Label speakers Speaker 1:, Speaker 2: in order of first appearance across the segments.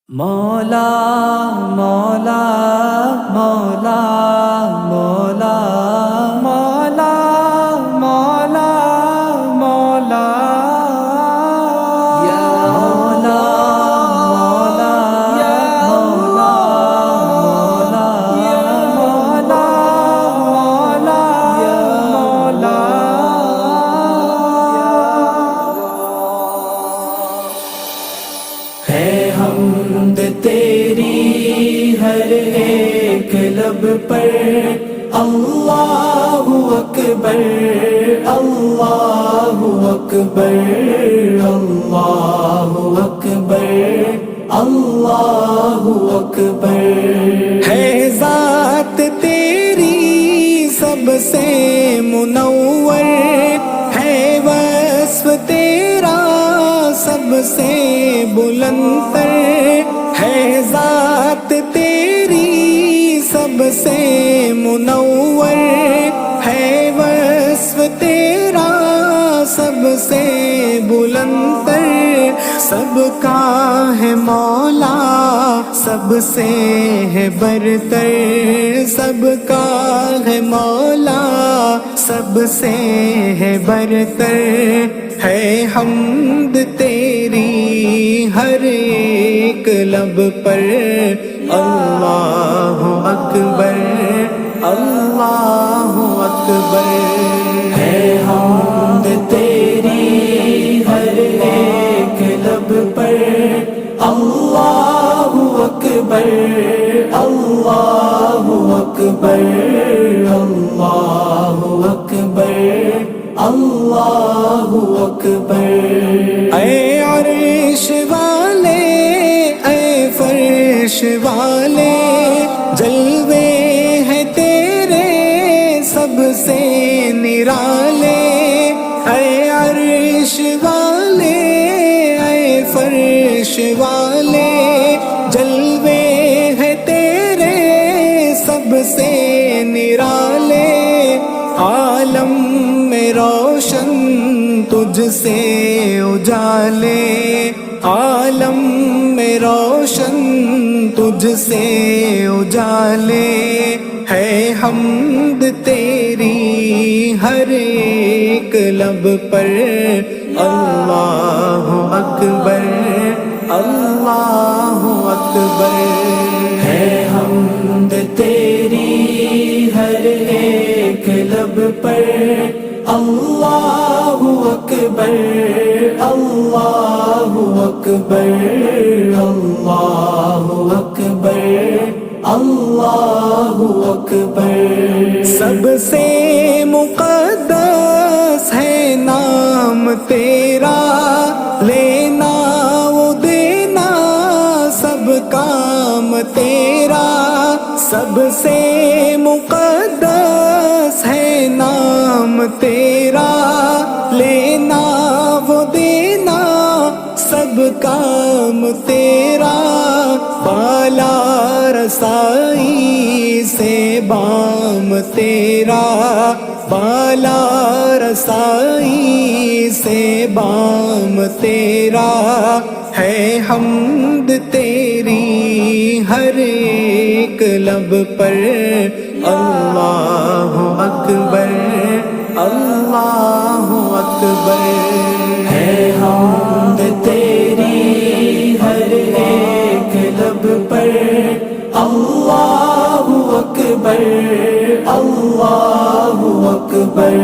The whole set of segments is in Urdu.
Speaker 1: مولا مولا مولا مولا مولا مولا مولا یا مولا مولا یا مولا مولا یا مولا مولا یا مولا ہے حمد تیری ہر ایک لب پر اللہ اکبر اللہ اکبر اللہ اکبر اللہ اکبر ہے ذات تیری سب سے منور ہے وصف تیرا سب سے بلند تر ہے ذات تیری سب سے منور ہے وصف تیرا سب سے بلند تر سب کا ہے مولا سب سے ہے برتر سب کا ہے مولا سب سے ہے برتر ہے حمد تیری ہر ایک لب پر اللہ اکبر اللہ اکبر ہے حمد تیری ہر ایک لب پر اللہ اکبر اللہ اکبر اللہ اکبر اللہ اکبر اے عرش والے اے فرش والے جلوے ہیں تیرے سب سے نرالے اے عرش والے اے فرش والے جلوے ہیں تیرے سب سے نرالے عالم میں روشن تجھ سے اجالے عالم میں روشن تجھ سے اجالے ہے حمد تیری ہر ایک لب پر اللہ اکبر اللہ اکبر ہے حمد تیری ہر ایک لب پر اللہ اکبر اللہ اکبر اللہ اکبر اللہ اکبر سب سے مقدس ہے نام تیرا لینا وہ دینا سب کام تیرا سب سے مقدس ہے نام تیرا لینا وہ دینا سب کام تیرا بالا رسائی سے بام تیرا بالا رسائی سے بام تیرا ہے حمد تیری ہر ایک لب پر اللہ اکبر اللہ اکبر ہے حمد تیری ہر ایک لب پر اللہ اکبر اللہ اکبر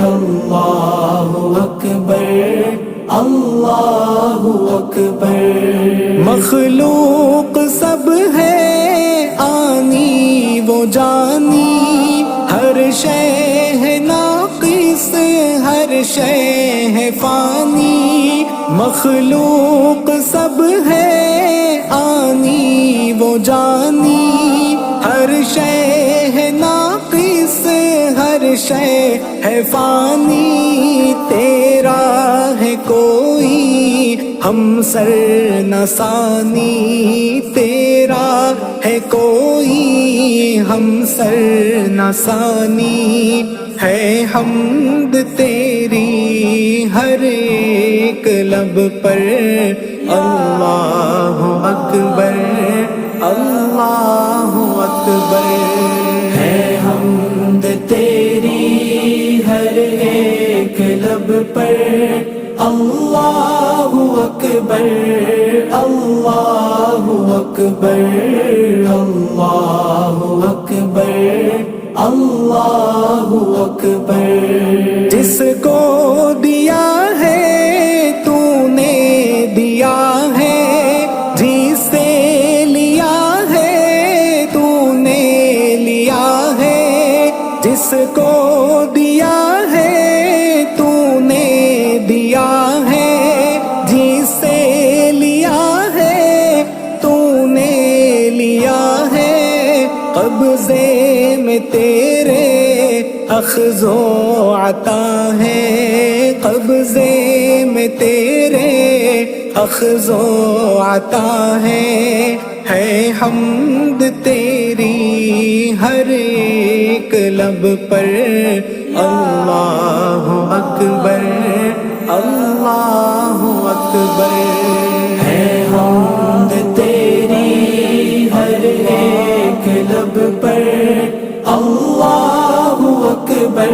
Speaker 1: اللہ اکبر اللہ اکبر مخلوق سب ہے آنی وہ جانی ہر شے ہے ناقص ہر شے ہے فانی مخلوق سب ہے آنی وہ جانی ہر شے ہے ناقص ہر شے ہے فانی تیرا ہے کوئی ہم سر نہ ثانی تیرا ہے کوئی ہم سر نہ ثانی ہے حمد تیری ہر ایک لب پر اللہ اکبر اللہ اکبر ہے حمد تیری ہر ایک لب پر اللہ اکبر اللہ اکبر اللہ اکبر اللہ اکبر جس کو دیا ہے تو نے دیا ہے جسے لیا ہے تو نے لیا ہے جس کو دیا ہے تو نے دیا ہے جسے لیا ہے تو نے لیا ہے قبضے میں تیرے اخذ و عطا ہے قبضے میں تیرے اخذ و عطا ہے حمد تیری ہر ایک لب پر اللہ اکبر اللہ اکبر ہے حمد تیری ہر ایک لب پر اللہ اکبر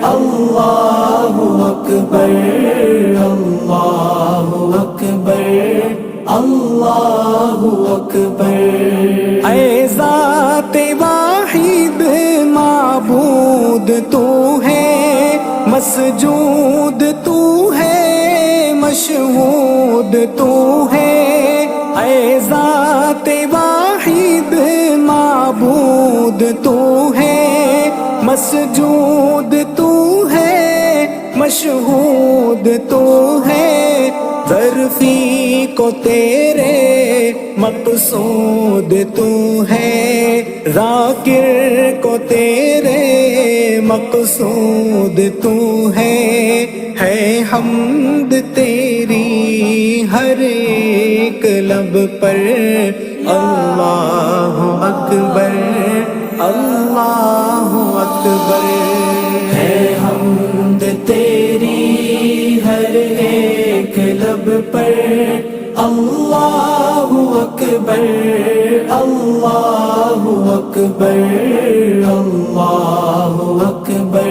Speaker 1: اللہ اکبر اللہ اکبر اللہ اکبر اے ذات واحد معبود تو ہے مسجود تو ہے مشہود تو ہے اے ذات واحد معبود تو ہے مسجود تو ہے مشہود تو ہے ظرفی کو تیرے مقصود تو ہے ذاکر کو تیرے مقصود تو ہے حمد تیری ہر ایک لب پر اللہ اکبر اللہ اکبر ہے حمد تیری ہر ایک لب پر اللہ اکبر اللہ اکبر اللہ اکبر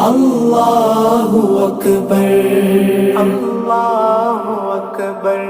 Speaker 1: اللہ اکبر اللہ اکبر